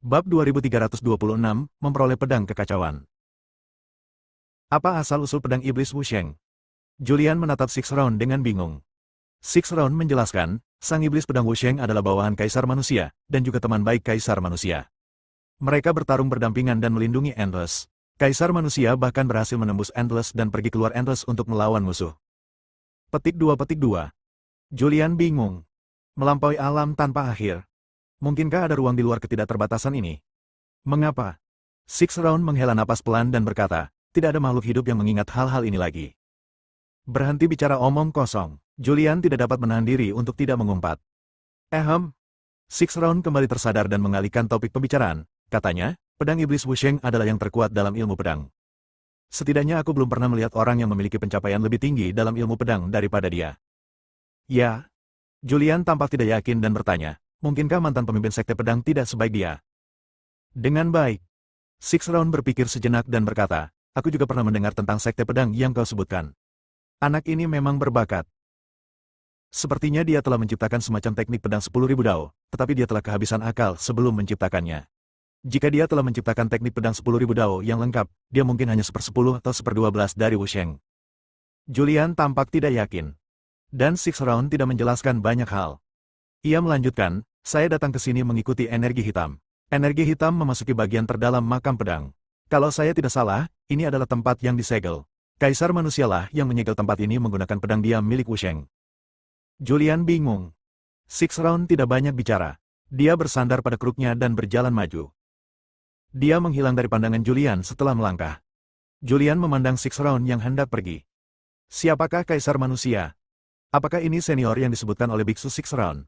Bab 2326, memperoleh pedang kekacauan. Apa asal-usul pedang iblis Wusheng? Julian menatap Six Round dengan bingung. Six Round menjelaskan, sang iblis pedang Wusheng adalah bawahan Kaisar Manusia, dan juga teman baik Kaisar Manusia. Mereka bertarung berdampingan dan melindungi Endless. Kaisar Manusia bahkan berhasil menembus Endless dan pergi keluar Endless untuk melawan musuh. Petik 2. Julian bingung. Melampaui alam tanpa akhir. Mungkinkah ada ruang di luar ketidakterbatasan ini? Mengapa? Six Round menghela napas pelan dan berkata, tidak ada makhluk hidup yang mengingat hal-hal ini lagi. Berhenti bicara omong kosong. Julian tidak dapat menahan diri untuk tidak mengumpat. Six Round kembali tersadar dan mengalihkan topik pembicaraan. Katanya, pedang iblis Wusheng adalah yang terkuat dalam ilmu pedang. Setidaknya aku belum pernah melihat orang yang memiliki pencapaian lebih tinggi dalam ilmu pedang daripada dia. Ya. Julian tampak tidak yakin dan bertanya, mungkinkah mantan pemimpin sekte pedang tidak sebaik dia? Dengan baik. Six Round berpikir sejenak dan berkata, aku juga pernah mendengar tentang sekte pedang yang kau sebutkan. Anak ini memang berbakat. Sepertinya dia telah menciptakan semacam teknik pedang 10.000 dao, tetapi dia telah kehabisan akal sebelum menciptakannya. Jika dia telah menciptakan teknik pedang 10.000 dao yang lengkap, dia mungkin hanya 1/10 atau 1/12 dari Wusheng. Julian tampak tidak yakin. Dan Six Round tidak menjelaskan banyak hal. Ia melanjutkan, saya datang ke sini mengikuti energi hitam. Energi hitam memasuki bagian terdalam makam pedang. Kalau saya tidak salah, ini adalah tempat yang disegel. Kaisar Manusialah yang menyegel tempat ini menggunakan pedang diam milik Wusheng. Julian bingung. Six Round tidak banyak bicara. Dia bersandar pada kruknya dan berjalan maju. Dia menghilang dari pandangan Julian setelah melangkah. Julian memandang Six Round yang hendak pergi. Siapakah Kaisar Manusia? Apakah ini senior yang disebutkan oleh Biksu Six Round?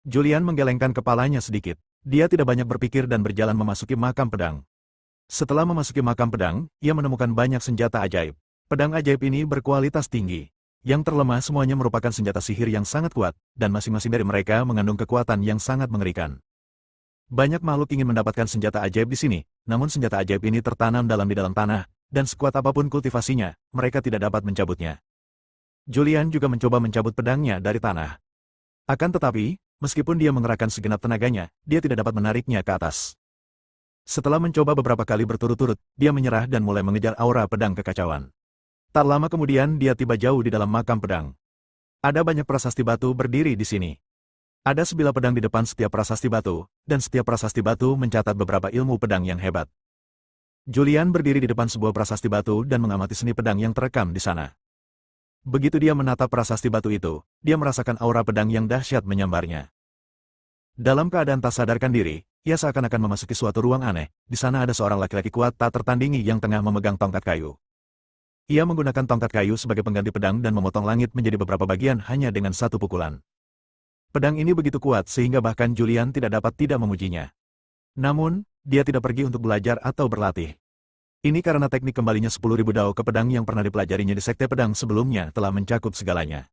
Julian menggelengkan kepalanya sedikit. Dia tidak banyak berpikir dan berjalan memasuki makam pedang. Setelah memasuki makam pedang, ia menemukan banyak senjata ajaib. Pedang ajaib ini berkualitas tinggi. Yang terlemah semuanya merupakan senjata sihir yang sangat kuat, dan masing-masing dari mereka mengandung kekuatan yang sangat mengerikan. Banyak makhluk ingin mendapatkan senjata ajaib di sini, namun senjata ajaib ini tertanam di dalam tanah, dan sekuat apapun kultivasinya, mereka tidak dapat mencabutnya. Julian juga mencoba mencabut pedangnya dari tanah. Akan tetapi, meskipun dia mengerahkan segenap tenaganya, dia tidak dapat menariknya ke atas. Setelah mencoba beberapa kali berturut-turut, dia menyerah dan mulai mengejar aura pedang kekacauan. Tak lama kemudian dia tiba jauh di dalam makam pedang. Ada banyak prasasti batu berdiri di sini. Ada sebilah pedang di depan setiap prasasti batu, dan setiap prasasti batu mencatat beberapa ilmu pedang yang hebat. Julian berdiri di depan sebuah prasasti batu dan mengamati seni pedang yang terekam di sana. Begitu dia menatap prasasti batu itu, dia merasakan aura pedang yang dahsyat menyambarnya. Dalam keadaan tak sadarkan diri, ia seakan-akan memasuki suatu ruang aneh. Di sana ada seorang laki-laki kuat tak tertandingi yang tengah memegang tongkat kayu. Ia menggunakan tongkat kayu sebagai pengganti pedang dan memotong langit menjadi beberapa bagian hanya dengan satu pukulan. Pedang ini begitu kuat sehingga bahkan Julian tidak dapat tidak memujinya. Namun, dia tidak pergi untuk belajar atau berlatih. Ini karena teknik kembalinya 10.000 dao ke pedang yang pernah dipelajarinya di sekte pedang sebelumnya telah mencakup segalanya.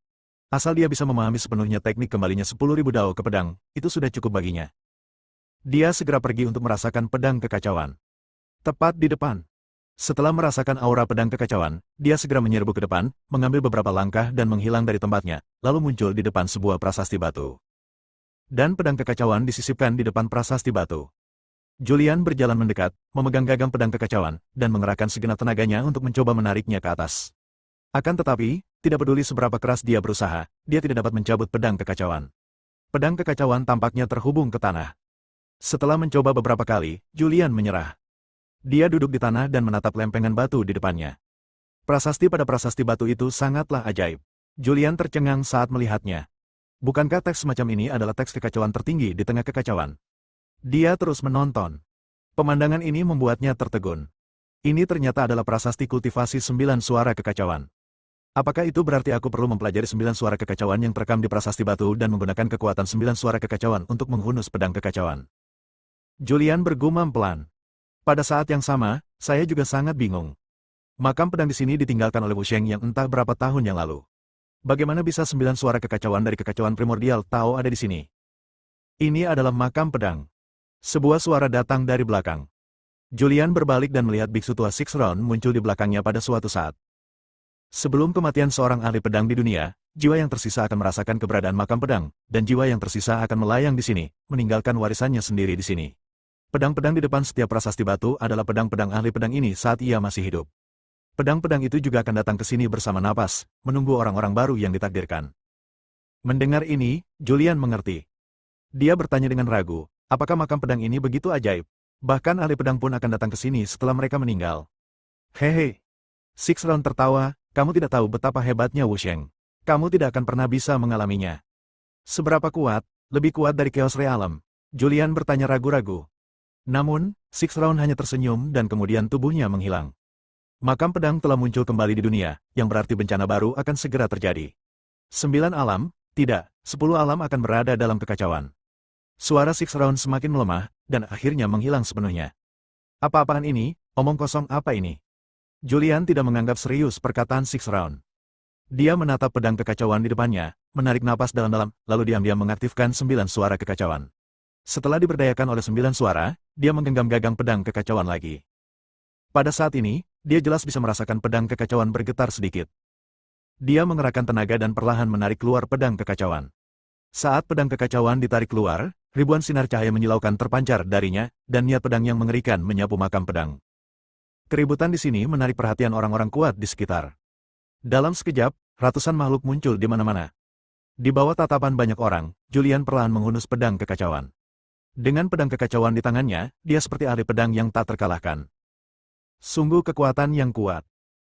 Asal dia bisa memahami sepenuhnya teknik kembalinya 10.000 dao ke pedang, itu sudah cukup baginya. Dia segera pergi untuk merasakan pedang kekacauan. Tepat di depan. Setelah merasakan aura pedang kekacauan, dia segera menyerbu ke depan, mengambil beberapa langkah dan menghilang dari tempatnya, lalu muncul di depan sebuah prasasti batu. Dan pedang kekacauan disisipkan di depan prasasti batu. Julian berjalan mendekat, memegang gagang pedang kekacauan, dan mengerahkan segenap tenaganya untuk mencoba menariknya ke atas. Akan tetapi, tidak peduli seberapa keras dia berusaha, dia tidak dapat mencabut pedang kekacauan. Pedang kekacauan tampaknya terhubung ke tanah. Setelah mencoba beberapa kali, Julian menyerah. Dia duduk di tanah dan menatap lempengan batu di depannya. Prasasti pada prasasti batu itu sangatlah ajaib. Julian tercengang saat melihatnya. Bukankah teks semacam ini adalah teks kekacauan tertinggi di tengah kekacauan? Dia terus menonton. Pemandangan ini membuatnya tertegun. Ini ternyata adalah prasasti kultivasi 9 suara kekacauan. Apakah itu berarti aku perlu mempelajari 9 suara kekacauan yang terekam di prasasti batu dan menggunakan kekuatan 9 suara kekacauan untuk menghunus pedang kekacauan? Julian bergumam pelan. Pada saat yang sama, saya juga sangat bingung. Makam pedang di sini ditinggalkan oleh Wusheng yang entah berapa tahun yang lalu. Bagaimana bisa 9 suara kekacauan dari kekacauan primordial tahu ada di sini? Ini adalah makam pedang. Sebuah suara datang dari belakang. Julian berbalik dan melihat biksu tua Six Round muncul di belakangnya pada suatu saat. Sebelum kematian seorang ahli pedang di dunia, jiwa yang tersisa akan merasakan keberadaan makam pedang, dan jiwa yang tersisa akan melayang di sini, meninggalkan warisannya sendiri di sini. Pedang-pedang di depan setiap prasasti batu adalah pedang-pedang ahli pedang ini saat ia masih hidup. Pedang-pedang itu juga akan datang ke sini bersama napas, menunggu orang-orang baru yang ditakdirkan. Mendengar ini, Julian mengerti. Dia bertanya dengan ragu, apakah makam pedang ini begitu ajaib? Bahkan ahli pedang pun akan datang ke sini setelah mereka meninggal. Hehe. Six Round tertawa, kamu tidak tahu betapa hebatnya Wu Sheng. Kamu tidak akan pernah bisa mengalaminya. Seberapa kuat, lebih kuat dari Chaos Realm? Julian bertanya ragu-ragu. Namun, Six Round hanya tersenyum dan kemudian tubuhnya menghilang. Makam pedang telah muncul kembali di dunia, yang berarti bencana baru akan segera terjadi. 9 alam, tidak, 10 alam akan berada dalam kekacauan. Suara Six Round semakin melemah, dan akhirnya menghilang sepenuhnya. Apa-apaan ini, omong kosong apa ini? Julian tidak menganggap serius perkataan Six Round. Dia menatap pedang kekacauan di depannya, menarik napas dalam-dalam, lalu diam-diam mengaktifkan 9 suara kekacauan. Setelah diberdayakan oleh 9 suara, dia menggenggam gagang pedang kekacauan lagi. Pada saat ini, dia jelas bisa merasakan pedang kekacauan bergetar sedikit. Dia mengerahkan tenaga dan perlahan menarik keluar pedang kekacauan. Saat pedang kekacauan ditarik keluar, ribuan sinar cahaya menyilaukan terpancar darinya, dan niat pedang yang mengerikan menyapu makam pedang. Keributan di sini menarik perhatian orang-orang kuat di sekitar. Dalam sekejap, ratusan makhluk muncul di mana-mana. Di bawah tatapan banyak orang, Julian perlahan menghunus pedang kekacauan. Dengan pedang kekacauan di tangannya, dia seperti ahli pedang yang tak terkalahkan. Sungguh kekuatan yang kuat.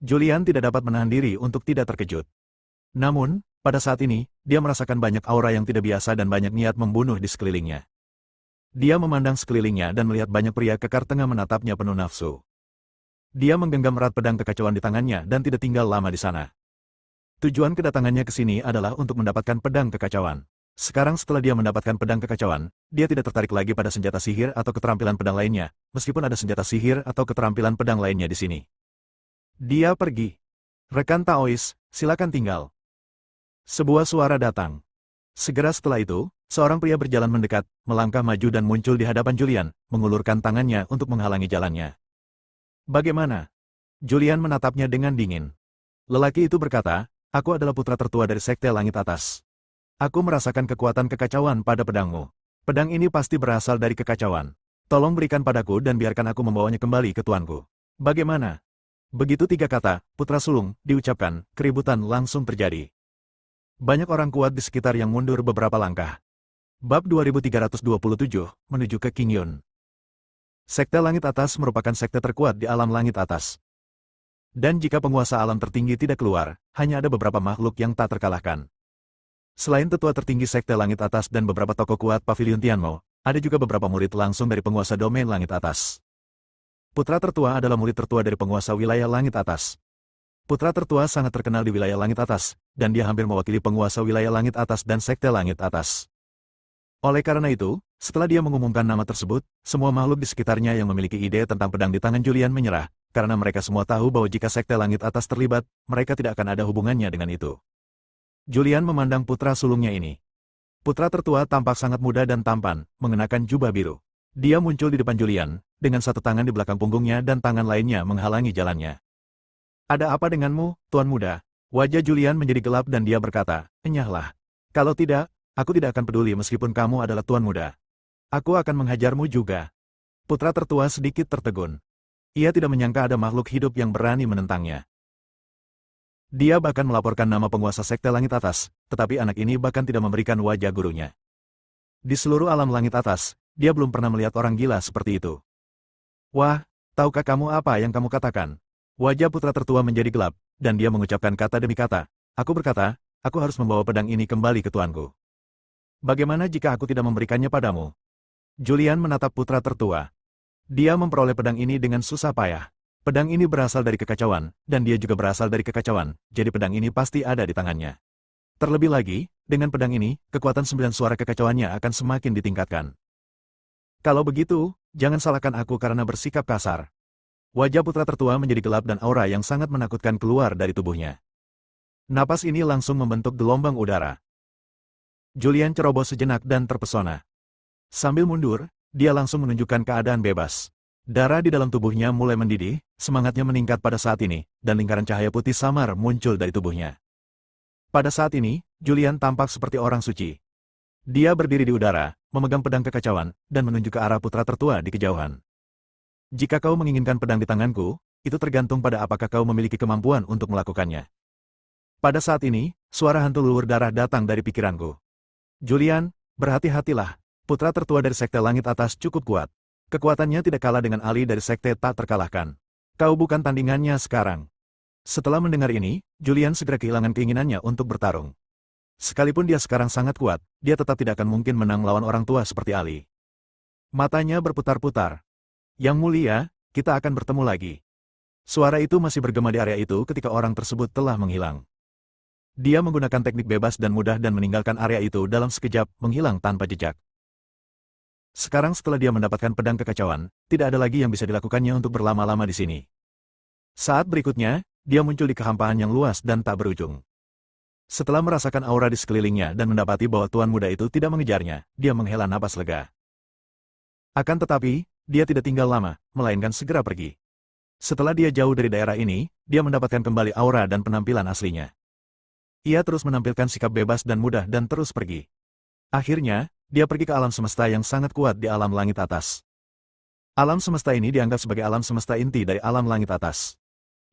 Julian tidak dapat menahan diri untuk tidak terkejut. Namun, pada saat ini, dia merasakan banyak aura yang tidak biasa dan banyak niat membunuh di sekelilingnya. Dia memandang sekelilingnya dan melihat banyak pria kekar tengah menatapnya penuh nafsu. Dia menggenggam erat pedang kekacauan di tangannya dan tidak tinggal lama di sana. Tujuan kedatangannya ke sini adalah untuk mendapatkan pedang kekacauan. Sekarang setelah dia mendapatkan pedang kekacauan, dia tidak tertarik lagi pada senjata sihir atau keterampilan pedang lainnya, meskipun ada senjata sihir atau keterampilan pedang lainnya di sini. Dia pergi. Rekan Taois, silakan tinggal. Sebuah suara datang. Segera setelah itu, seorang pria berjalan mendekat, melangkah maju dan muncul di hadapan Julian, mengulurkan tangannya untuk menghalangi jalannya. Bagaimana? Julian menatapnya dengan dingin. Lelaki itu berkata, aku adalah putra tertua dari Sekte Langit Atas. Aku merasakan kekuatan kekacauan pada pedangmu. Pedang ini pasti berasal dari kekacauan. Tolong berikan padaku dan biarkan aku membawanya kembali ke tuanku. Bagaimana? Begitu 3 kata, putra sulung, diucapkan, keributan langsung terjadi. Banyak orang kuat di sekitar yang mundur beberapa langkah. Bab 2327, menuju ke King Yun. Sekte Langit Atas merupakan sekte terkuat di alam langit atas. Dan jika penguasa alam tertinggi tidak keluar, hanya ada beberapa makhluk yang tak terkalahkan. Selain tetua tertinggi Sekte Langit Atas dan beberapa tokoh kuat Pavilion Tianmo, ada juga beberapa murid langsung dari penguasa domain Langit Atas. Putra tertua adalah murid tertua dari penguasa wilayah Langit Atas. Putra tertua sangat terkenal di wilayah Langit Atas, dan dia hampir mewakili penguasa wilayah Langit Atas dan Sekte Langit Atas. Oleh karena itu, setelah dia mengumumkan nama tersebut, semua makhluk di sekitarnya yang memiliki ide tentang pedang di tangan Julian menyerah, karena mereka semua tahu bahwa jika Sekte Langit Atas terlibat, mereka tidak akan ada hubungannya dengan itu. Julian memandang putra sulungnya ini. Putra tertua tampak sangat muda dan tampan, mengenakan jubah biru. Dia muncul di depan Julian, dengan satu tangan di belakang punggungnya dan tangan lainnya menghalangi jalannya. Ada apa denganmu, Tuan Muda? Wajah Julian menjadi gelap dan dia berkata, enyahlah. Kalau tidak, aku tidak akan peduli meskipun kamu adalah Tuan Muda. Aku akan menghajarmu juga. Putra tertua sedikit tertegun. Ia tidak menyangka ada makhluk hidup yang berani menentangnya. Dia bahkan melaporkan nama penguasa Sekte Langit Atas, tetapi anak ini bahkan tidak memberikan wajah gurunya. Di seluruh alam langit atas, dia belum pernah melihat orang gila seperti itu. Wah, tahukah kamu apa yang kamu katakan? Wajah putra tertua menjadi gelap, dan dia mengucapkan kata demi kata. Aku berkata, aku harus membawa pedang ini kembali ke tuanku. Bagaimana jika aku tidak memberikannya padamu? Julian menatap putra tertua. Dia memperoleh pedang ini dengan susah payah. Pedang ini berasal dari kekacauan, dan dia juga berasal dari kekacauan, jadi pedang ini pasti ada di tangannya. Terlebih lagi, dengan pedang ini, kekuatan 9 suara kekacauannya akan semakin ditingkatkan. Kalau begitu, jangan salahkan aku karena bersikap kasar. Wajah putra tertua menjadi gelap dan aura yang sangat menakutkan keluar dari tubuhnya. Napas ini langsung membentuk gelombang udara. Julian ceroboh sejenak dan terpesona. Sambil mundur, dia langsung menunjukkan keadaan bebas. Darah di dalam tubuhnya mulai mendidih, semangatnya meningkat pada saat ini, dan lingkaran cahaya putih samar muncul dari tubuhnya. Pada saat ini, Julian tampak seperti orang suci. Dia berdiri di udara, memegang pedang kekacauan, dan menunjuk ke arah putra tertua di kejauhan. Jika kau menginginkan pedang di tanganku, itu tergantung pada apakah kau memiliki kemampuan untuk melakukannya. Pada saat ini, suara hantu leluhur darah datang dari pikiranku. Julian, berhati-hatilah. Putra tertua dari Sekte Langit Atas cukup kuat. Kekuatannya tidak kalah dengan Ali dari Sekte Tak Terkalahkan. Kau bukan tandingannya sekarang. Setelah mendengar ini, Julian segera kehilangan keinginannya untuk bertarung. Sekalipun dia sekarang sangat kuat, dia tetap tidak akan mungkin menang melawan orang tua seperti Ali. Matanya berputar-putar. Yang mulia, kita akan bertemu lagi. Suara itu masih bergema di area itu ketika orang tersebut telah menghilang. Dia menggunakan teknik bebas dan mudah dan meninggalkan area itu dalam sekejap, menghilang tanpa jejak. Sekarang setelah dia mendapatkan pedang kekacauan, tidak ada lagi yang bisa dilakukannya untuk berlama-lama di sini. Saat berikutnya, dia muncul di kehampaan yang luas dan tak berujung. Setelah merasakan aura di sekelilingnya dan mendapati bahwa tuan muda itu tidak mengejarnya, dia menghela napas lega. Akan tetapi, dia tidak tinggal lama, melainkan segera pergi. Setelah dia jauh dari daerah ini, dia mendapatkan kembali aura dan penampilan aslinya. Ia terus menampilkan sikap bebas dan mudah dan terus pergi. Akhirnya, dia pergi ke alam semesta yang sangat kuat di alam langit atas. Alam semesta ini dianggap sebagai alam semesta inti dari alam langit atas.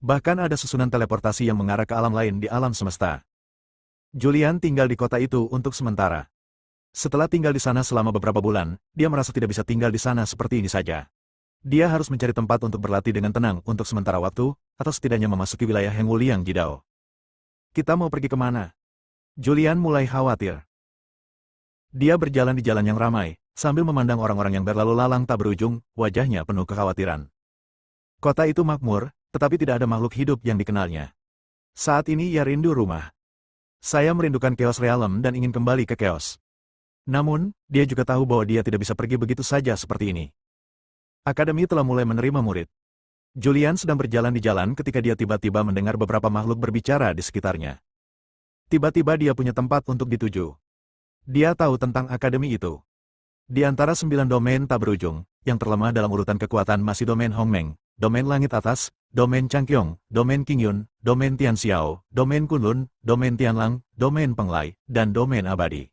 Bahkan ada susunan teleportasi yang mengarah ke alam lain di alam semesta. Julian tinggal di kota itu untuk sementara. Setelah tinggal di sana selama beberapa bulan, dia merasa tidak bisa tinggal di sana seperti ini saja. Dia harus mencari tempat untuk berlatih dengan tenang untuk sementara waktu, atau setidaknya memasuki wilayah Hengwuliang Jidao. Kita mau pergi kemana? Julian mulai khawatir. Dia berjalan di jalan yang ramai, sambil memandang orang-orang yang berlalu lalang tak berujung, wajahnya penuh kekhawatiran. Kota itu makmur, tetapi tidak ada makhluk hidup yang dikenalnya. Saat ini ia rindu rumah. Saya merindukan Chaos Realm dan ingin kembali ke Chaos. Namun, dia juga tahu bahwa dia tidak bisa pergi begitu saja seperti ini. Akademi telah mulai menerima murid. Julian sedang berjalan di jalan ketika dia tiba-tiba mendengar beberapa makhluk berbicara di sekitarnya. Tiba-tiba dia punya tempat untuk dituju. Dia tahu tentang akademi itu. Di antara 9 domain tak berujung, yang terlemah dalam urutan kekuatan masih domain Hongmeng, domain Langit Atas, domain Changqiong, domain Qingyun, domain Tianxiao, domain Kunlun, domain Tianlang, domain Penglai, dan domain Abadi.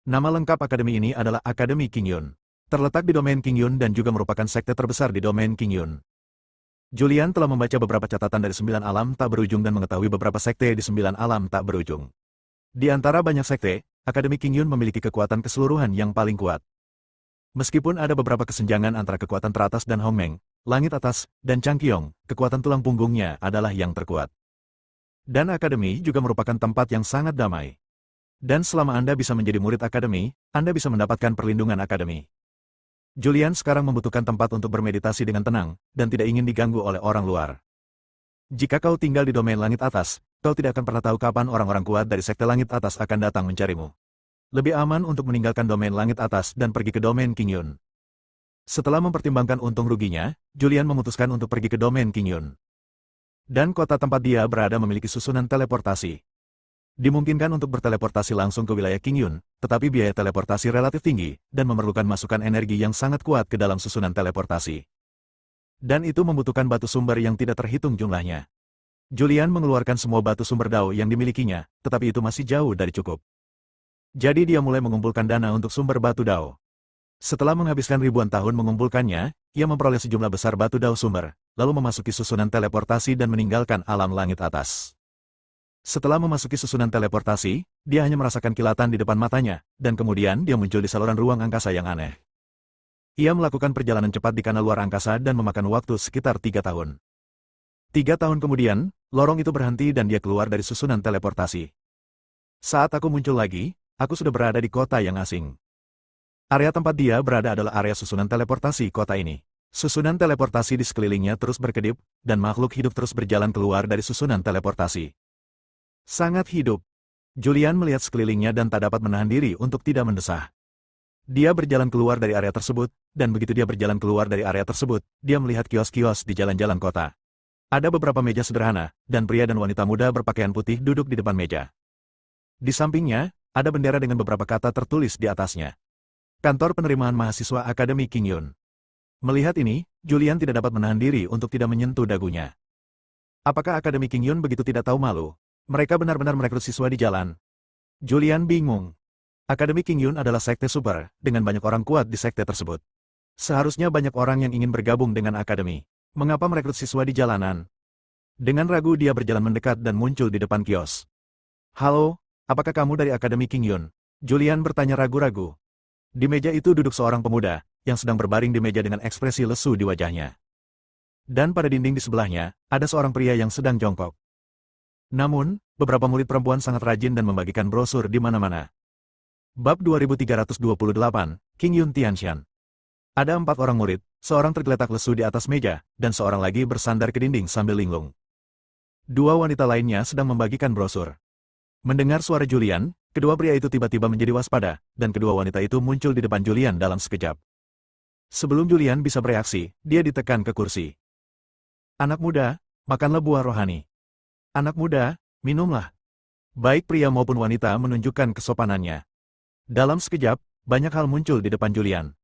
Nama lengkap akademi ini adalah Akademi Qingyun. Terletak di domain Qingyun dan juga merupakan sekte terbesar di domain Qingyun. Julian telah membaca beberapa catatan dari 9 alam tak berujung dan mengetahui beberapa sekte di 9 alam tak berujung. Di antara banyak sekte, Akademi Qingyun memiliki kekuatan keseluruhan yang paling kuat. Meskipun ada beberapa kesenjangan antara kekuatan teratas dan Hongmeng, Langit Atas, dan Changqiong, kekuatan tulang punggungnya adalah yang terkuat. Dan Akademi juga merupakan tempat yang sangat damai. Dan selama Anda bisa menjadi murid Akademi, Anda bisa mendapatkan perlindungan Akademi. Julian sekarang membutuhkan tempat untuk bermeditasi dengan tenang, dan tidak ingin diganggu oleh orang luar. Jika kau tinggal di domain Langit Atas, kau tidak akan pernah tahu kapan orang-orang kuat dari Sekte Langit Atas akan datang mencarimu. Lebih aman untuk meninggalkan domain Langit Atas dan pergi ke domain Qingyun. Setelah mempertimbangkan untung ruginya, Julian memutuskan untuk pergi ke domain Qingyun. Dan kota tempat dia berada memiliki susunan teleportasi. Dimungkinkan untuk berteleportasi langsung ke wilayah Qingyun, tetapi biaya teleportasi relatif tinggi, dan memerlukan masukan energi yang sangat kuat ke dalam susunan teleportasi. Dan itu membutuhkan batu sumber yang tidak terhitung jumlahnya. Julian mengeluarkan semua batu sumber Dao yang dimilikinya, tetapi itu masih jauh dari cukup. Jadi dia mulai mengumpulkan dana untuk sumber batu Dao. Setelah menghabiskan ribuan tahun mengumpulkannya, ia memperoleh sejumlah besar batu Dao sumber, lalu memasuki susunan teleportasi dan meninggalkan alam langit atas. Setelah memasuki susunan teleportasi, dia hanya merasakan kilatan di depan matanya, dan kemudian dia muncul di saluran ruang angkasa yang aneh. Ia melakukan perjalanan cepat di kanal luar angkasa dan memakan waktu sekitar 3 tahun. 3 tahun kemudian, lorong itu berhenti dan dia keluar dari susunan teleportasi. Saat aku muncul lagi, aku sudah berada di kota yang asing. Area tempat dia berada adalah area susunan teleportasi kota ini. Susunan teleportasi di sekelilingnya terus berkedip, dan makhluk hidup terus berjalan keluar dari susunan teleportasi. Sangat hidup. Julian melihat sekelilingnya dan tak dapat menahan diri untuk tidak mendesah. Dia berjalan keluar dari area tersebut, dan begitu dia berjalan keluar dari area tersebut, dia melihat kios-kios di jalan-jalan kota. Ada beberapa meja sederhana, dan pria dan wanita muda berpakaian putih duduk di depan meja. Di sampingnya, ada bendera dengan beberapa kata tertulis di atasnya. Kantor penerimaan mahasiswa Akademi Qingyun. Melihat ini, Julian tidak dapat menahan diri untuk tidak menyentuh dagunya. Apakah Akademi Qingyun begitu tidak tahu malu? Mereka benar-benar merekrut siswa di jalan. Julian bingung. Akademi Qingyun adalah sekte super, dengan banyak orang kuat di sekte tersebut. Seharusnya banyak orang yang ingin bergabung dengan akademi. Mengapa merekrut siswa di jalanan? Dengan ragu dia berjalan mendekat dan muncul di depan kios. Halo, apakah kamu dari Akademi Qingyun? Julian bertanya ragu-ragu. Di meja itu duduk seorang pemuda, yang sedang berbaring di meja dengan ekspresi lesu di wajahnya. Dan pada dinding di sebelahnya, ada seorang pria yang sedang jongkok. Namun, beberapa murid perempuan sangat rajin dan membagikan brosur di mana-mana. Bab 2328, Qingyun Tianshan. Ada 4 orang murid, seorang tergeletak lesu di atas meja, dan seorang lagi bersandar ke dinding sambil linglung. 2 wanita lainnya sedang membagikan brosur. Mendengar suara Julian, kedua pria itu tiba-tiba menjadi waspada, dan kedua wanita itu muncul di depan Julian dalam sekejap. Sebelum Julian bisa bereaksi, dia ditekan ke kursi. Anak muda, makanlah buah rohani. Anak muda, minumlah. Baik pria maupun wanita menunjukkan kesopanannya. Dalam sekejap, banyak hal muncul di depan Julian.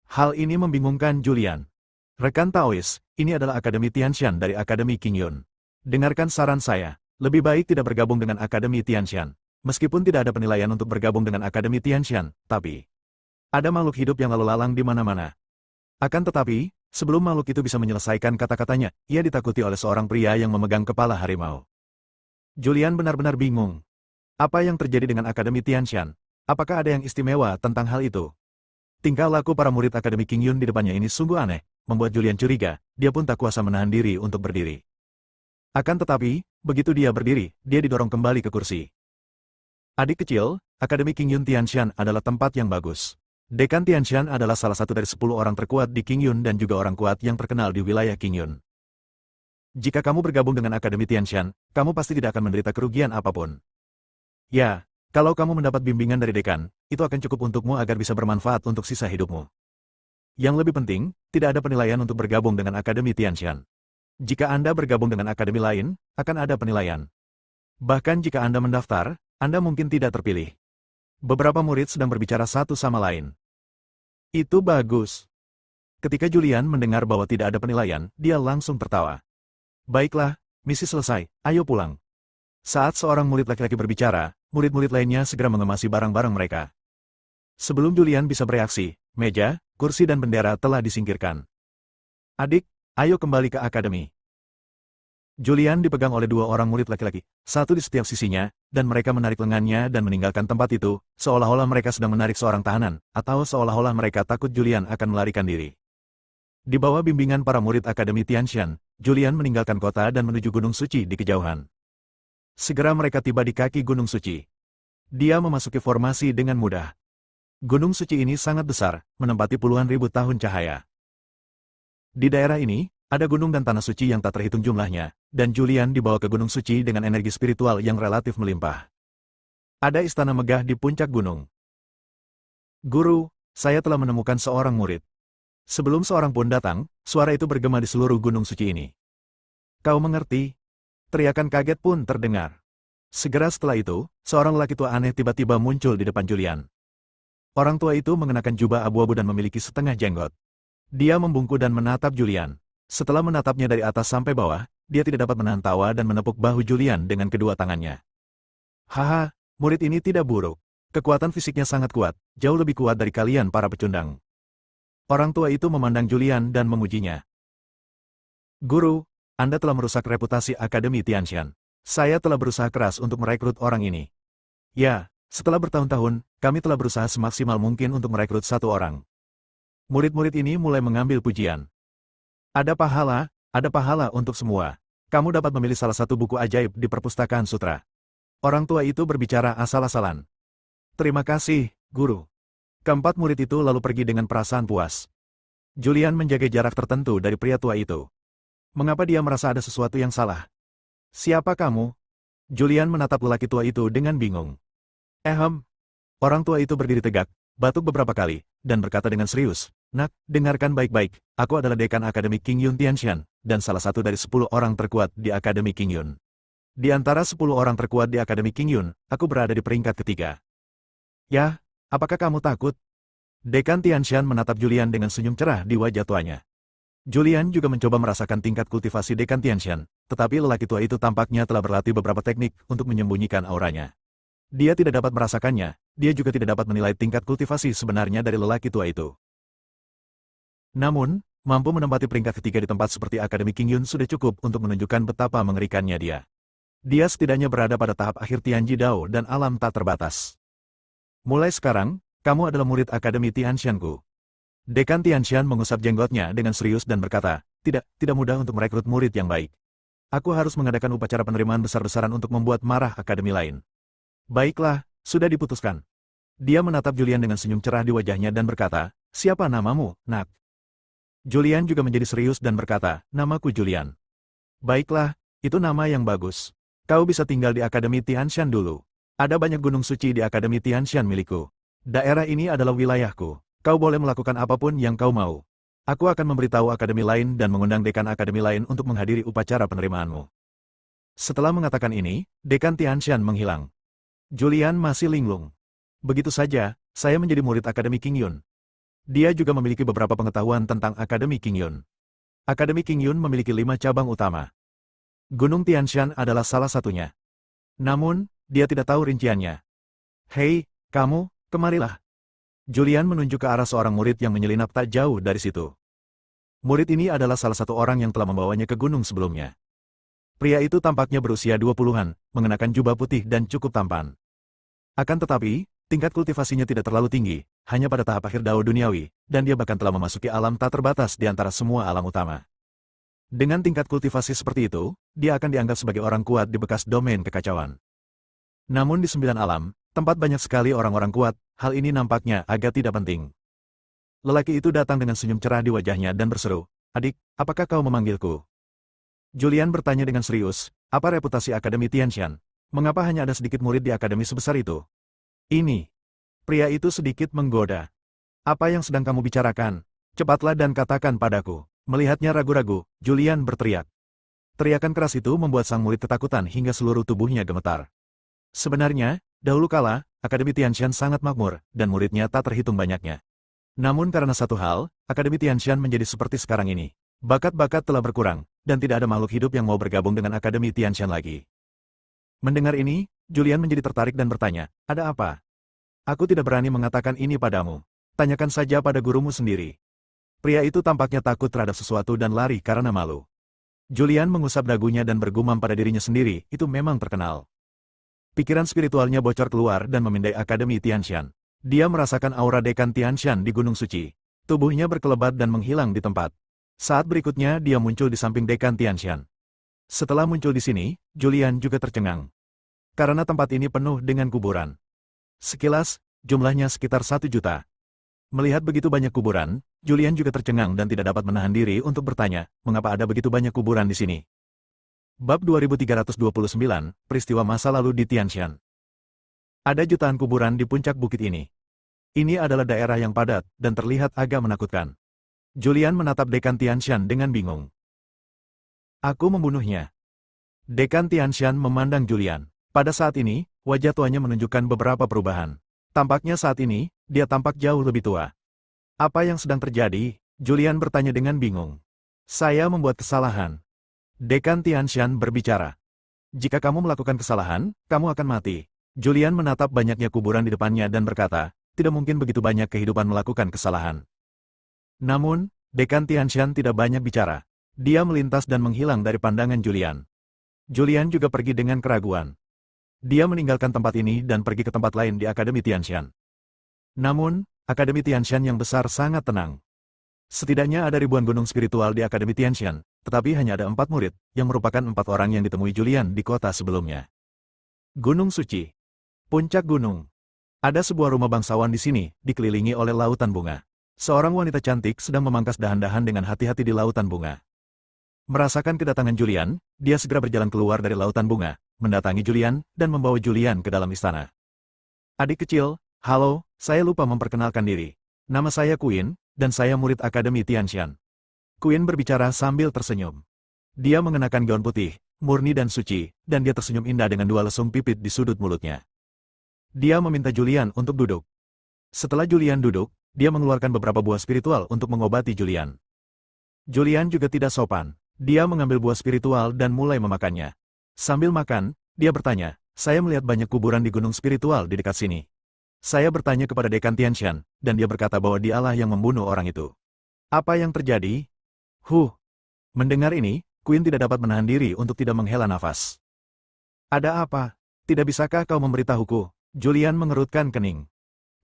Hal ini membingungkan Julian. Rekan Taois, ini adalah Akademi Tianshan dari Akademi Qingyun. Dengarkan saran saya, lebih baik tidak bergabung dengan Akademi Tianshan. Meskipun tidak ada penilaian untuk bergabung dengan Akademi Tianshan, tapi ada makhluk hidup yang lalu lalang di mana-mana. Akan tetapi, sebelum makhluk itu bisa menyelesaikan kata-katanya, ia ditakuti oleh seorang pria yang memegang kepala harimau. Julian benar-benar bingung. Apa yang terjadi dengan Akademi Tianshan? Apakah ada yang istimewa tentang hal itu? Tingkah laku para murid Akademi Qingyun di depannya ini sungguh aneh, membuat Julian curiga, dia pun tak kuasa menahan diri untuk berdiri. Akan tetapi, begitu dia berdiri, dia didorong kembali ke kursi. Adik kecil, Akademi Qingyun Tianshan adalah tempat yang bagus. Dekan Tianshan adalah salah satu dari 10 orang terkuat di Qingyun dan juga orang kuat yang terkenal di wilayah Qingyun. Jika kamu bergabung dengan Akademi Tianshan, kamu pasti tidak akan menderita kerugian apapun. Ya, kalau kamu mendapat bimbingan dari dekan, itu akan cukup untukmu agar bisa bermanfaat untuk sisa hidupmu. Yang lebih penting, tidak ada penilaian untuk bergabung dengan Akademi Tianshan. Jika Anda bergabung dengan akademi lain, akan ada penilaian. Bahkan jika Anda mendaftar, Anda mungkin tidak terpilih. Beberapa murid sedang berbicara satu sama lain. Itu bagus. Ketika Julian mendengar bahwa tidak ada penilaian, dia langsung tertawa. Baiklah, misi selesai, ayo pulang. Saat seorang murid laki-laki berbicara, murid-murid lainnya segera mengemasi barang-barang mereka. Sebelum Julian bisa bereaksi, meja, kursi dan bendera telah disingkirkan. Adik, ayo kembali ke akademi. Julian dipegang oleh 2 orang murid laki-laki, satu di setiap sisinya, dan mereka menarik lengannya dan meninggalkan tempat itu, seolah-olah mereka sedang menarik seorang tahanan, atau seolah-olah mereka takut Julian akan melarikan diri. Di bawah bimbingan para murid Akademi Tianshan, Julian meninggalkan kota dan menuju Gunung Suci di kejauhan. Segera mereka tiba di kaki Gunung Suci. Dia memasuki formasi dengan mudah. Gunung Suci ini sangat besar, menempati puluhan ribu tahun cahaya. Di daerah ini, ada gunung dan tanah suci yang tak terhitung jumlahnya, dan Julian dibawa ke Gunung Suci dengan energi spiritual yang relatif melimpah. Ada istana megah di puncak gunung. Guru, saya telah menemukan seorang murid. Sebelum seorang pun datang, suara itu bergema di seluruh Gunung Suci ini. Kau mengerti? Teriakan kaget pun terdengar. Segera setelah itu, seorang lelaki tua aneh tiba-tiba muncul di depan Julian. Orang tua itu mengenakan jubah abu-abu dan memiliki setengah jenggot. Dia membungkuk dan menatap Julian. Setelah menatapnya dari atas sampai bawah, dia tidak dapat menahan tawa dan menepuk bahu Julian dengan kedua tangannya. Haha, murid ini tidak buruk. Kekuatan fisiknya sangat kuat, jauh lebih kuat dari kalian para pecundang. Orang tua itu memandang Julian dan memujinya. Guru, Anda telah merusak reputasi Akademi Tianshan. Saya telah berusaha keras untuk merekrut orang ini. Ya, setelah bertahun-tahun, kami telah berusaha semaksimal mungkin untuk merekrut 1 orang. Murid-murid ini mulai mengambil pujian. Ada pahala untuk semua. Kamu dapat memilih salah satu buku ajaib di perpustakaan sutra. Orang tua itu berbicara asal-asalan. Terima kasih, Guru. Keempat murid itu lalu pergi dengan perasaan puas. Julian menjaga jarak tertentu dari pria tua itu. Mengapa dia merasa ada sesuatu yang salah? Siapa kamu? Julian menatap lelaki tua itu dengan bingung. Orang tua itu berdiri tegak, batuk beberapa kali, dan berkata dengan serius, Nak, dengarkan baik-baik, aku adalah dekan Akademi Qingyun Tianshan, dan salah satu dari 10 orang terkuat di Akademi Qingyun. Di antara 10 orang terkuat di Akademi Qingyun, aku berada di peringkat ketiga. Yah, apakah kamu takut? Dekan Tianshan menatap Julian dengan senyum cerah di wajah tuanya. Julian juga mencoba merasakan tingkat kultivasi Dekan Tianshan, tetapi lelaki tua itu tampaknya telah berlatih beberapa teknik untuk menyembunyikan auranya. Dia tidak dapat merasakannya, dia juga tidak dapat menilai tingkat kultivasi sebenarnya dari lelaki tua itu. Namun, mampu menempati peringkat ketiga di tempat seperti Akademi King Yun sudah cukup untuk menunjukkan betapa mengerikannya dia. Dia setidaknya berada pada tahap akhir Tianji Dao dan alam tak terbatas. Mulai sekarang, kamu adalah murid Akademi Tianshanku. Dekan Tianshan mengusap jenggotnya dengan serius dan berkata, tidak mudah untuk merekrut murid yang baik. Aku harus mengadakan upacara penerimaan besar-besaran untuk membuat marah akademi lain. Baiklah, sudah diputuskan. Dia menatap Julian dengan senyum cerah di wajahnya dan berkata, siapa namamu, nak? Julian juga menjadi serius dan berkata, namaku Julian. Baiklah, itu nama yang bagus. Kau bisa tinggal di Akademi Tianshan dulu. Ada banyak gunung suci di Akademi Tianshan milikku. Daerah ini adalah wilayahku. Kau boleh melakukan apapun yang kau mau. Aku akan memberitahu akademi lain dan mengundang dekan akademi lain untuk menghadiri upacara penerimaanmu. Setelah mengatakan ini, dekan Tianshan menghilang. Julian masih linglung. Begitu saja, saya menjadi murid Akademi King Yun. Dia juga memiliki beberapa pengetahuan tentang Akademi King Yun. Akademi King Yun memiliki 5 cabang utama. Gunung Tianshan adalah salah satunya. Namun, dia tidak tahu rinciannya. Hei, kamu, kemarilah. Julian menunjuk ke arah seorang murid yang menyelinap tak jauh dari situ. Murid ini adalah salah satu orang yang telah membawanya ke gunung sebelumnya. Pria itu tampaknya berusia 20-an, mengenakan jubah putih dan cukup tampan. Akan tetapi, tingkat kultivasinya tidak terlalu tinggi, hanya pada tahap akhir Dao duniawi, dan dia bahkan telah memasuki alam tak terbatas di antara semua alam utama. Dengan tingkat kultivasi seperti itu, dia akan dianggap sebagai orang kuat di bekas domain kekacauan. Namun di 9 alam, tempat banyak sekali orang-orang kuat, hal ini nampaknya agak tidak penting. Lelaki itu datang dengan senyum cerah di wajahnya dan berseru, adik, apakah kau memanggilku? Julian bertanya dengan serius, apa reputasi Akademi Tianshan? Mengapa hanya ada sedikit murid di akademi sebesar itu? Ini. Pria itu sedikit menggoda. Apa yang sedang kamu bicarakan? Cepatlah dan katakan padaku. Melihatnya ragu-ragu, Julian berteriak. Teriakan keras itu membuat sang murid ketakutan hingga seluruh tubuhnya gemetar. Sebenarnya, dahulu kala, Akademi Tianshan sangat makmur, dan muridnya tak terhitung banyaknya. Namun karena satu hal, Akademi Tianshan menjadi seperti sekarang ini. Bakat-bakat telah berkurang, dan tidak ada makhluk hidup yang mau bergabung dengan Akademi Tianshan lagi. Mendengar ini, Julian menjadi tertarik dan bertanya, ada apa? Aku tidak berani mengatakan ini padamu. Tanyakan saja pada gurumu sendiri. Pria itu tampaknya takut terhadap sesuatu dan lari karena malu. Julian mengusap dagunya dan bergumam pada dirinya sendiri, itu memang terkenal. Pikiran spiritualnya bocor keluar dan memindai Akademi Tianshan. Dia merasakan aura dekan Tianshan di Gunung Suci. Tubuhnya berkelebat dan menghilang di tempat. Saat berikutnya dia muncul di samping dekan Tianshan. Setelah muncul di sini, Julian juga tercengang. Karena tempat ini penuh dengan kuburan. Sekilas, jumlahnya sekitar 1 juta. Melihat begitu banyak kuburan, Julian juga tercengang dan tidak dapat menahan diri untuk bertanya, mengapa ada begitu banyak kuburan di sini? Bab 2329, Peristiwa Masa Lalu di Tianshan. Ada jutaan kuburan di puncak bukit ini. Ini adalah daerah yang padat, dan terlihat agak menakutkan. Julian menatap dekan Tianshan dengan bingung. Aku membunuhnya. Dekan Tianshan memandang Julian. Pada saat ini, wajah tuanya menunjukkan beberapa perubahan. Tampaknya saat ini, dia tampak jauh lebih tua. Apa yang sedang terjadi? Julian bertanya dengan bingung. Saya membuat kesalahan. Dekan Tianshan berbicara. Jika kamu melakukan kesalahan, kamu akan mati. Julian menatap banyaknya kuburan di depannya dan berkata, tidak mungkin begitu banyak kehidupan melakukan kesalahan. Namun, Dekan Tianshan tidak banyak bicara. Dia melintas dan menghilang dari pandangan Julian. Julian juga pergi dengan keraguan. Dia meninggalkan tempat ini dan pergi ke tempat lain di Akademi Tianshan. Namun, Akademi Tianshan yang besar sangat tenang. Setidaknya ada ribuan gunung spiritual di Akademi Tianshan, tetapi hanya ada 4 murid, yang merupakan 4 orang yang ditemui Julian di kota sebelumnya. Gunung Suci. Puncak gunung. Ada sebuah rumah bangsawan di sini, dikelilingi oleh lautan bunga. Seorang wanita cantik sedang memangkas dahan-dahan dengan hati-hati di lautan bunga. Merasakan kedatangan Julian, dia segera berjalan keluar dari lautan bunga, mendatangi Julian, dan membawa Julian ke dalam istana. Adik kecil, halo, saya lupa memperkenalkan diri. Nama saya Queen, dan saya murid Akademi Tianshan. Queen berbicara sambil tersenyum. Dia mengenakan gaun putih, murni dan suci, dan dia tersenyum indah dengan 2 lesung pipit di sudut mulutnya. Dia meminta Julian untuk duduk. Setelah Julian duduk, dia mengeluarkan beberapa buah spiritual untuk mengobati Julian. Julian juga tidak sopan. Dia mengambil buah spiritual dan mulai memakannya. Sambil makan, dia bertanya, Saya melihat banyak kuburan di gunung spiritual di dekat sini. Saya bertanya kepada Dekan Tianshan, dan dia berkata bahwa dialah yang membunuh orang itu. Apa yang terjadi? Huh. Mendengar ini, Queen tidak dapat menahan diri untuk tidak menghela nafas. Ada apa? Tidak bisakah kau memberitahuku? Julian mengerutkan kening.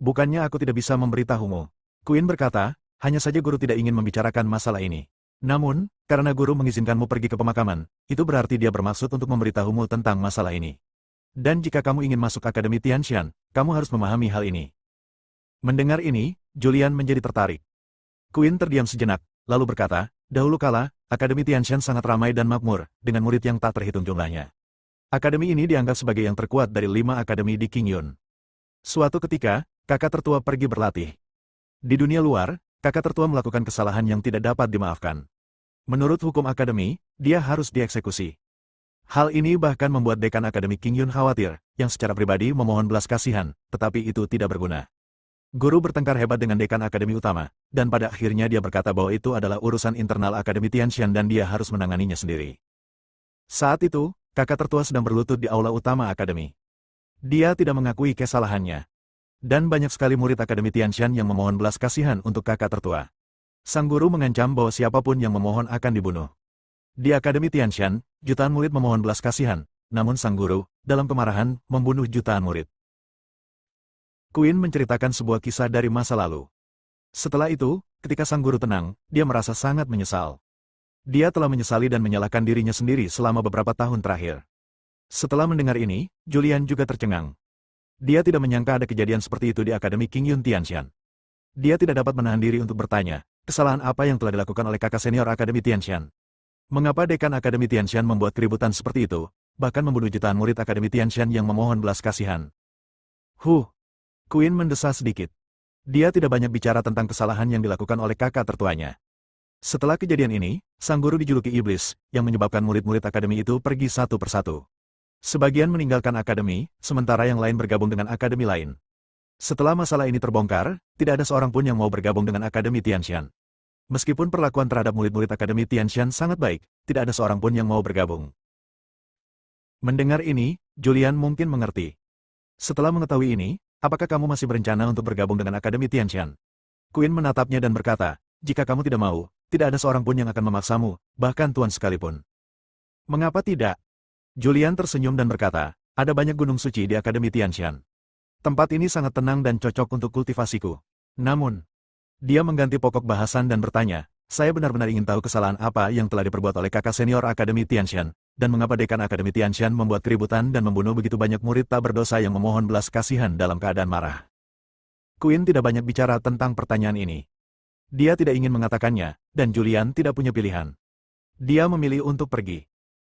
Bukannya aku tidak bisa memberitahumu. Queen berkata, hanya saja guru tidak ingin membicarakan masalah ini. Namun, karena guru mengizinkanmu pergi ke pemakaman, itu berarti dia bermaksud untuk memberitahumu tentang masalah ini. Dan jika kamu ingin masuk Akademi Tianshan, kamu harus memahami hal ini. Mendengar ini, Julian menjadi tertarik. Queen terdiam sejenak, lalu berkata, dahulu kala, Akademi Tianshan sangat ramai dan makmur, dengan murid yang tak terhitung jumlahnya. Akademi ini dianggap sebagai yang terkuat dari 5 akademi di Qingyun. Suatu ketika, kakak tertua pergi berlatih. Di dunia luar, kakak tertua melakukan kesalahan yang tidak dapat dimaafkan. Menurut hukum akademi, dia harus dieksekusi. Hal ini bahkan membuat dekan Akademi Qingyun khawatir, yang secara pribadi memohon belas kasihan, tetapi itu tidak berguna. Guru bertengkar hebat dengan dekan akademi utama, dan pada akhirnya dia berkata bahwa itu adalah urusan internal Akademi Tianshan dan dia harus menanganinya sendiri. Saat itu, kakak tertua sedang berlutut di aula utama akademi. Dia tidak mengakui kesalahannya. Dan banyak sekali murid Akademi Tianshan yang memohon belas kasihan untuk kakak tertua. Sang guru mengancam bahwa siapapun yang memohon akan dibunuh. Di Akademi Tianshan, jutaan murid memohon belas kasihan, namun sang guru, dalam kemarahan, membunuh jutaan murid. Queen menceritakan sebuah kisah dari masa lalu. Setelah itu, ketika sang guru tenang, dia merasa sangat menyesal. Dia telah menyesali dan menyalahkan dirinya sendiri selama beberapa tahun terakhir. Setelah mendengar ini, Julian juga tercengang. Dia tidak menyangka ada kejadian seperti itu di Akademi Qingyun Tianshan. Dia tidak dapat menahan diri untuk bertanya, kesalahan apa yang telah dilakukan oleh kakak senior Akademi Tianshan? Mengapa dekan Akademi Tianshan membuat keributan seperti itu, bahkan membunuh jutaan murid Akademi Tianshan yang memohon belas kasihan? Queen mendesah sedikit. Dia tidak banyak bicara tentang kesalahan yang dilakukan oleh kakak tertuanya. Setelah kejadian ini, sang guru dijuluki iblis, yang menyebabkan murid-murid akademi itu pergi satu persatu. Sebagian meninggalkan akademi, sementara yang lain bergabung dengan akademi lain. Setelah masalah ini terbongkar, tidak ada seorang pun yang mau bergabung dengan Akademi Tianshan. Meskipun perlakuan terhadap murid-murid Akademi Tianshan sangat baik, tidak ada seorang pun yang mau bergabung. Mendengar ini, Julian mungkin mengerti. Setelah mengetahui ini, apakah kamu masih berencana untuk bergabung dengan Akademi Tianshan? Queen menatapnya dan berkata, jika kamu tidak mau, tidak ada seorang pun yang akan memaksamu, bahkan Tuan sekalipun. Mengapa tidak? Julian tersenyum dan berkata, ada banyak gunung suci di Akademi Tianshan. Tempat ini sangat tenang dan cocok untuk kultivasiku. Namun, dia mengganti pokok bahasan dan bertanya, saya benar-benar ingin tahu kesalahan apa yang telah diperbuat oleh kakak senior Akademi Tianshan, dan mengapa dekan Akademi Tianshan membuat keributan dan membunuh begitu banyak murid tak berdosa yang memohon belas kasihan dalam keadaan marah. Queen tidak banyak bicara tentang pertanyaan ini. Dia tidak ingin mengatakannya, dan Julian tidak punya pilihan. Dia memilih untuk pergi.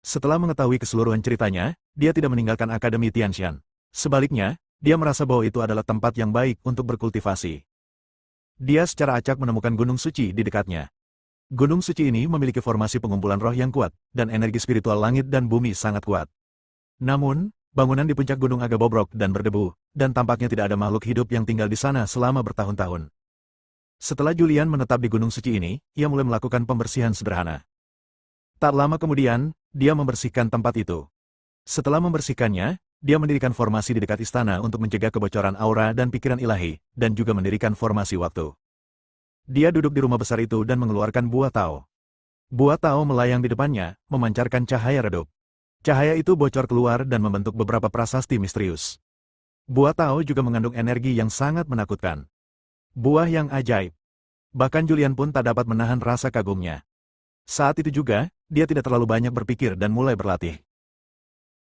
Setelah mengetahui keseluruhan ceritanya, dia tidak meninggalkan Akademi Tianshan. Sebaliknya, dia merasa bahwa itu adalah tempat yang baik untuk berkultivasi. Dia secara acak menemukan gunung suci di dekatnya. Gunung suci ini memiliki formasi pengumpulan roh yang kuat, dan energi spiritual langit dan bumi sangat kuat. Namun, bangunan di puncak gunung agak bobrok dan berdebu, dan tampaknya tidak ada makhluk hidup yang tinggal di sana selama bertahun-tahun. Setelah Julian menetap di gunung suci ini, ia mulai melakukan pembersihan sederhana. Tak lama kemudian, dia membersihkan tempat itu. Setelah membersihkannya, dia mendirikan formasi di dekat istana untuk mencegah kebocoran aura dan pikiran ilahi, dan juga mendirikan formasi waktu. Dia duduk di rumah besar itu dan mengeluarkan buah tao. Buah tao melayang di depannya, memancarkan cahaya redup. Cahaya itu bocor keluar dan membentuk beberapa prasasti misterius. Buah tao juga mengandung energi yang sangat menakutkan. Buah yang ajaib. Bahkan Julian pun tak dapat menahan rasa kagumnya. Saat itu juga, dia tidak terlalu banyak berpikir dan mulai berlatih.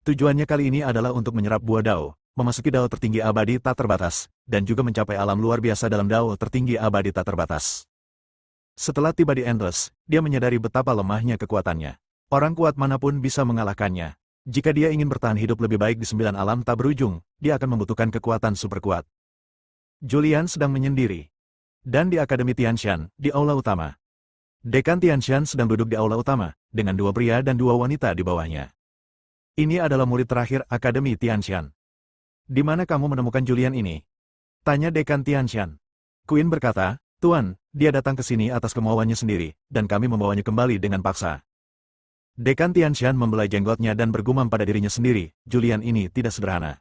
Tujuannya kali ini adalah untuk menyerap buah dao, memasuki dao tertinggi abadi tak terbatas, dan juga mencapai alam luar biasa dalam dao tertinggi abadi tak terbatas. Setelah tiba di Endless, dia menyadari betapa lemahnya kekuatannya. Orang kuat manapun bisa mengalahkannya. Jika dia ingin bertahan hidup lebih baik di 9 alam tak berujung, dia akan membutuhkan kekuatan super kuat. Julian sedang menyendiri. Dan di Akademi Tianshan, di aula utama. Dekan Tianshan sedang duduk di aula utama, dengan 2 pria dan 2 wanita di bawahnya. Ini adalah murid terakhir Akademi Tianshan. Di mana kamu menemukan Julian ini? Tanya Dekan Tianshan. Queen berkata, Tuan, dia datang ke sini atas kemauannya sendiri, dan kami membawanya kembali dengan paksa. Dekan Tianshan membelai jenggotnya dan bergumam pada dirinya sendiri, Julian ini tidak sederhana.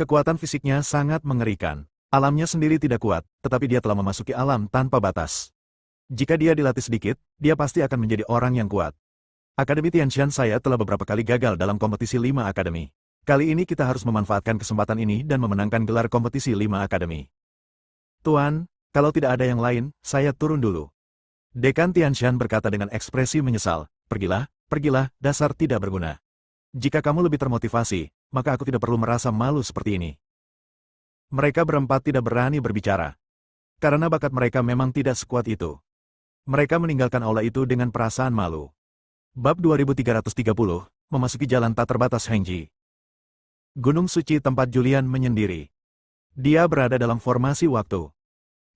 Kekuatan fisiknya sangat mengerikan. Alamnya sendiri tidak kuat, tetapi dia telah memasuki alam tanpa batas. Jika dia dilatih sedikit, dia pasti akan menjadi orang yang kuat. Akademi Tianshan saya telah beberapa kali gagal dalam kompetisi 5 akademi. Kali ini kita harus memanfaatkan kesempatan ini dan memenangkan gelar kompetisi 5 akademi. Tuan, kalau tidak ada yang lain, saya turun dulu. Dekan Tianshan berkata dengan ekspresi menyesal, pergilah, dasar tidak berguna. Jika kamu lebih termotivasi, maka aku tidak perlu merasa malu seperti ini. Mereka berempat tidak berani berbicara. Karena bakat mereka memang tidak sekuat itu. Mereka meninggalkan aula itu dengan perasaan malu. Bab 2330, memasuki jalan tak terbatas Hengji. Gunung suci tempat Julian menyendiri. Dia berada dalam formasi waktu.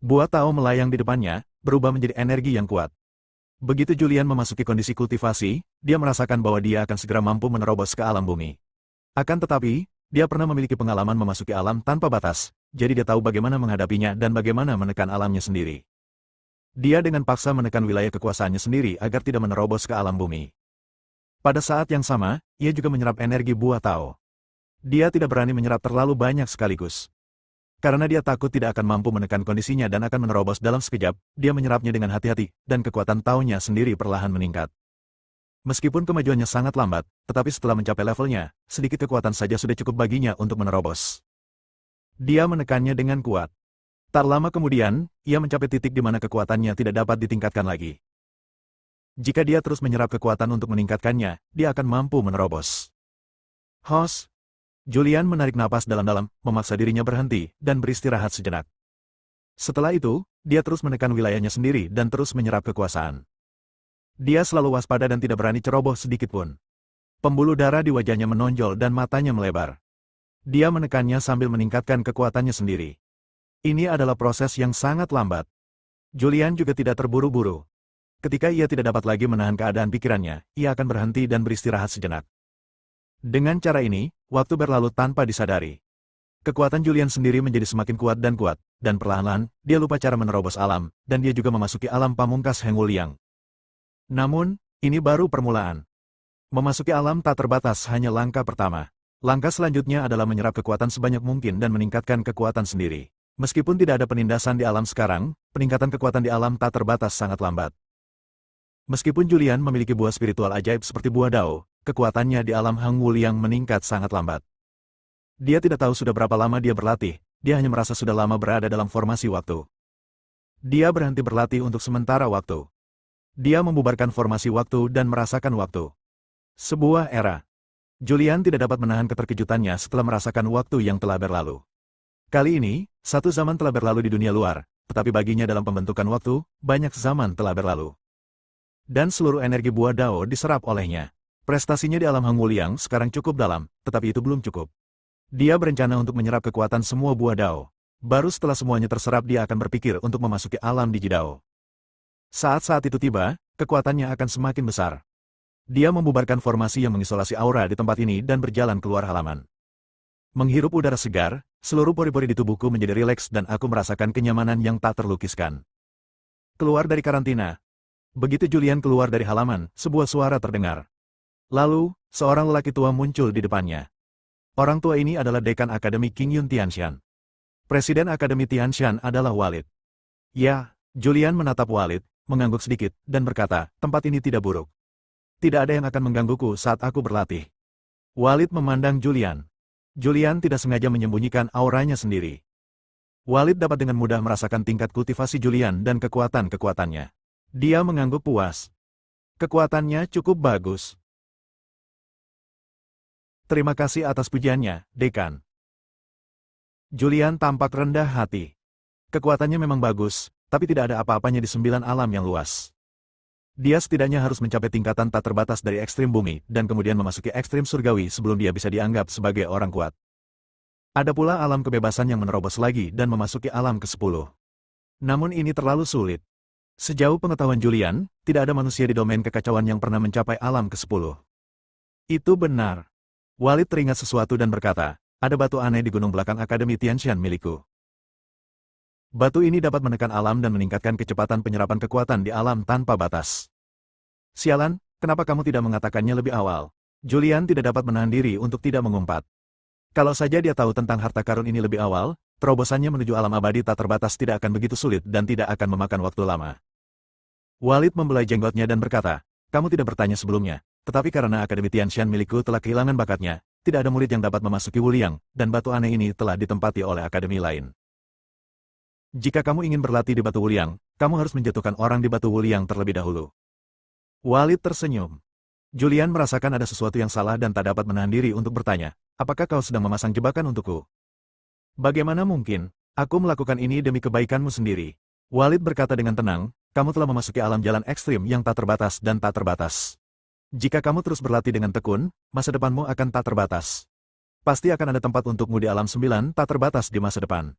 Buah Tao melayang di depannya, berubah menjadi energi yang kuat. Begitu Julian memasuki kondisi kultivasi, dia merasakan bahwa dia akan segera mampu menerobos ke alam bumi. Akan tetapi, dia pernah memiliki pengalaman memasuki alam tanpa batas, jadi dia tahu bagaimana menghadapinya dan bagaimana menekan alamnya sendiri. Dia dengan paksa menekan wilayah kekuasaannya sendiri agar tidak menerobos ke alam bumi. Pada saat yang sama, ia juga menyerap energi buah Tao. Dia tidak berani menyerap terlalu banyak sekaligus. Karena dia takut tidak akan mampu menekan kondisinya dan akan menerobos dalam sekejap, dia menyerapnya dengan hati-hati, dan kekuatan Tao-nya sendiri perlahan meningkat. Meskipun kemajuannya sangat lambat, tetapi setelah mencapai levelnya, sedikit kekuatan saja sudah cukup baginya untuk menerobos. Dia menekannya dengan kuat. Tak lama kemudian, ia mencapai titik di mana kekuatannya tidak dapat ditingkatkan lagi. Jika dia terus menyerap kekuatan untuk meningkatkannya, dia akan mampu menerobos. Hos! Julian menarik napas dalam-dalam, memaksa dirinya berhenti, dan beristirahat sejenak. Setelah itu, dia terus menekan wilayahnya sendiri dan terus menyerap kekuasaan. Dia selalu waspada dan tidak berani ceroboh sedikitpun. Pembuluh darah di wajahnya menonjol dan matanya melebar. Dia menekannya sambil meningkatkan kekuatannya sendiri. Ini adalah proses yang sangat lambat. Julian juga tidak terburu-buru. Ketika ia tidak dapat lagi menahan keadaan pikirannya, ia akan berhenti dan beristirahat sejenak. Dengan cara ini, waktu berlalu tanpa disadari. Kekuatan Julian sendiri menjadi semakin kuat, dan perlahan-lahan, dia lupa cara menerobos alam, dan dia juga memasuki alam pamungkas Heng Wuliang. Namun, ini baru permulaan. Memasuki alam tak terbatas hanya langkah pertama. Langkah selanjutnya adalah menyerap kekuatan sebanyak mungkin dan meningkatkan kekuatan sendiri. Meskipun tidak ada penindasan di alam sekarang, peningkatan kekuatan di alam tak terbatas sangat lambat. Meskipun Julian memiliki buah spiritual ajaib seperti buah Dao, kekuatannya di alam Heng Wuliang meningkat sangat lambat. Dia tidak tahu sudah berapa lama dia berlatih, dia hanya merasa sudah lama berada dalam formasi waktu. Dia berhenti berlatih untuk sementara waktu. Dia membubarkan formasi waktu dan merasakan waktu. Sebuah era. Julian tidak dapat menahan keterkejutannya setelah merasakan waktu yang telah berlalu. Kali ini, satu zaman telah berlalu di dunia luar, tetapi baginya dalam pembentukan waktu, banyak zaman telah berlalu. Dan seluruh energi buah Dao diserap olehnya. Prestasinya di alam Heng Wuliang sekarang cukup dalam, tetapi itu belum cukup. Dia berencana untuk menyerap kekuatan semua buah Dao. Baru setelah semuanya terserap dia akan berpikir untuk memasuki alam Digidao. Saat-saat itu tiba, kekuatannya akan semakin besar. Dia membubarkan formasi yang mengisolasi aura di tempat ini dan berjalan keluar halaman. Menghirup udara segar, seluruh pori-pori di tubuhku menjadi rileks dan aku merasakan kenyamanan yang tak terlukiskan. Keluar dari karantina. Begitu Julian keluar dari halaman, sebuah suara terdengar. Lalu, seorang lelaki tua muncul di depannya. Orang tua ini adalah dekan Akademi Qingyun Tianshan. Presiden Akademi Tianshan adalah Walid. Ya, Julian menatap Walid, mengangguk sedikit, dan berkata, tempat ini tidak buruk. Tidak ada yang akan menggangguku saat aku berlatih. Walid memandang Julian. Julian tidak sengaja menyembunyikan auranya sendiri. Walid dapat dengan mudah merasakan tingkat kultivasi Julian dan kekuatan-kekuatannya. Dia mengangguk puas. Kekuatannya cukup bagus. Terima kasih atas pujiannya, Dekan. Julian tampak rendah hati. Kekuatannya memang bagus, tapi tidak ada apa-apanya di 9 alam yang luas. Dia setidaknya harus mencapai tingkatan tak terbatas dari ekstrim bumi, dan kemudian memasuki ekstrim surgawi sebelum dia bisa dianggap sebagai orang kuat. Ada pula alam kebebasan yang menerobos lagi dan memasuki alam ke-10. Namun ini terlalu sulit. Sejauh pengetahuan Julian, tidak ada manusia di domain kekacauan yang pernah mencapai alam ke-10. Itu benar. Walid teringat sesuatu dan berkata, ada batu aneh di gunung belakang Akademi Tianshan milikku. Batu ini dapat menekan alam dan meningkatkan kecepatan penyerapan kekuatan di alam tanpa batas. Sialan, kenapa kamu tidak mengatakannya lebih awal? Julian tidak dapat menahan diri untuk tidak mengumpat. Kalau saja dia tahu tentang harta karun ini lebih awal, terobosannya menuju alam abadi tak terbatas tidak akan begitu sulit dan tidak akan memakan waktu lama. Walid membelai jenggotnya dan berkata, kamu tidak bertanya sebelumnya, tetapi karena Akademi Tianshan milikku telah kehilangan bakatnya, tidak ada murid yang dapat memasuki Wuliang, dan batu aneh ini telah ditempati oleh akademi lain. Jika kamu ingin berlatih di batu Wuliang, kamu harus menjatuhkan orang di batu Wuliang terlebih dahulu. Walid tersenyum. Julian merasakan ada sesuatu yang salah dan tak dapat menahan diri untuk bertanya, apakah kau sedang memasang jebakan untukku? Bagaimana mungkin? Aku melakukan ini demi kebaikanmu sendiri. Walid berkata dengan tenang, kamu telah memasuki alam jalan ekstrim yang tak terbatas dan tak terbatas. Jika kamu terus berlatih dengan tekun, masa depanmu akan tak terbatas. Pasti akan ada tempat untukmu di alam 9 tak terbatas di masa depan.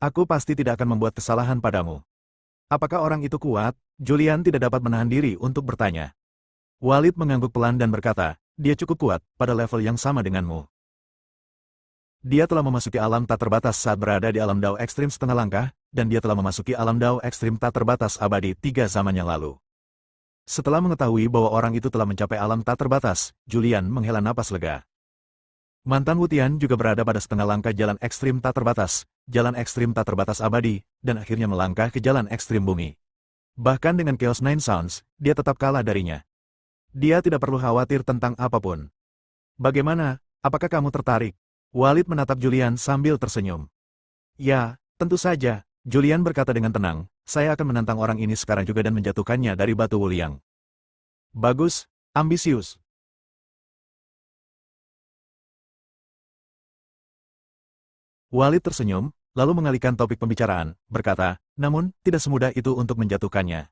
Aku pasti tidak akan membuat kesalahan padamu. Apakah orang itu kuat? Julian tidak dapat menahan diri untuk bertanya. Walid mengangguk pelan dan berkata, dia cukup kuat, pada level yang sama denganmu. Dia telah memasuki alam tak terbatas saat berada di alam Dao ekstrim setengah langkah, dan dia telah memasuki alam Dao ekstrim tak terbatas abadi 3 zaman yang lalu. Setelah mengetahui bahwa orang itu telah mencapai alam tak terbatas, Julian menghela napas lega. Mantan Wutian juga berada pada setengah langkah jalan ekstrim tak terbatas abadi, dan akhirnya melangkah ke jalan ekstrim bumi. Bahkan dengan Chaos Nine Sounds, dia tetap kalah darinya. Dia tidak perlu khawatir tentang apapun. Bagaimana? Apakah kamu tertarik? Walid menatap Julian sambil tersenyum. Ya, tentu saja, Julian berkata dengan tenang, saya akan menantang orang ini sekarang juga dan menjatuhkannya dari batu Wuliang. Bagus, ambisius. Walid tersenyum, lalu mengalihkan topik pembicaraan, berkata, namun, tidak semudah itu untuk menjatuhkannya.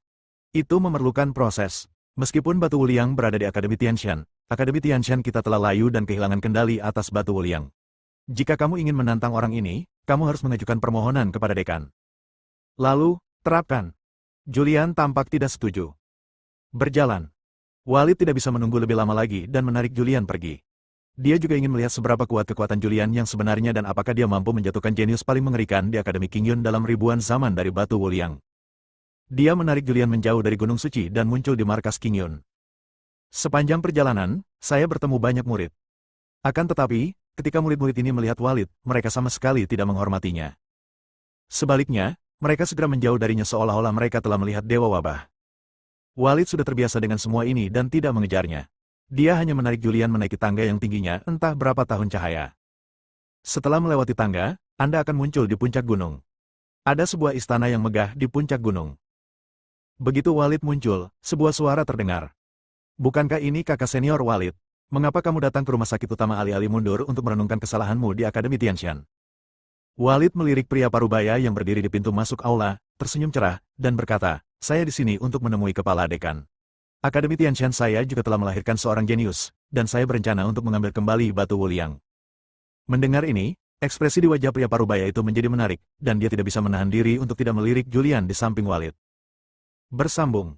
Itu memerlukan proses. Meskipun batu Wuliang berada di Akademi Tianshan kita telah layu dan kehilangan kendali atas batu Wuliang. Jika kamu ingin menantang orang ini, kamu harus mengajukan permohonan kepada dekan. Lalu, terapkan. Julian tampak tidak setuju. Berjalan. Walid tidak bisa menunggu lebih lama lagi dan menarik Julian pergi. Dia juga ingin melihat seberapa kuat kekuatan Julian yang sebenarnya dan apakah dia mampu menjatuhkan jenius paling mengerikan di Akademi Qingyun dalam ribuan zaman dari batu Wuliang. Dia menarik Julian menjauh dari Gunung Suci dan muncul di markas Qingyun. Sepanjang perjalanan, saya bertemu banyak murid. Akan tetapi, ketika murid-murid ini melihat Walid, mereka sama sekali tidak menghormatinya. Sebaliknya, mereka segera menjauh darinya seolah-olah mereka telah melihat dewa wabah. Walid sudah terbiasa dengan semua ini dan tidak mengejarnya. Dia hanya menarik Julian menaiki tangga yang tingginya entah berapa tahun cahaya. Setelah melewati tangga, Anda akan muncul di puncak gunung. Ada sebuah istana yang megah di puncak gunung. Begitu Walid muncul, sebuah suara terdengar. Bukankah ini kakak senior Walid? Mengapa kamu datang ke rumah sakit utama alih-alih mundur untuk merenungkan kesalahanmu di Akademi Tianshan? Walid melirik pria parubaya yang berdiri di pintu masuk aula, tersenyum cerah, dan berkata, saya di sini untuk menemui kepala dekan. Akademi Tianshan saya juga telah melahirkan seorang jenius, dan saya berencana untuk mengambil kembali batu Wuliang. Mendengar ini, ekspresi di wajah pria parubaya itu menjadi menarik, dan dia tidak bisa menahan diri untuk tidak melirik Julian di samping Walid. Bersambung.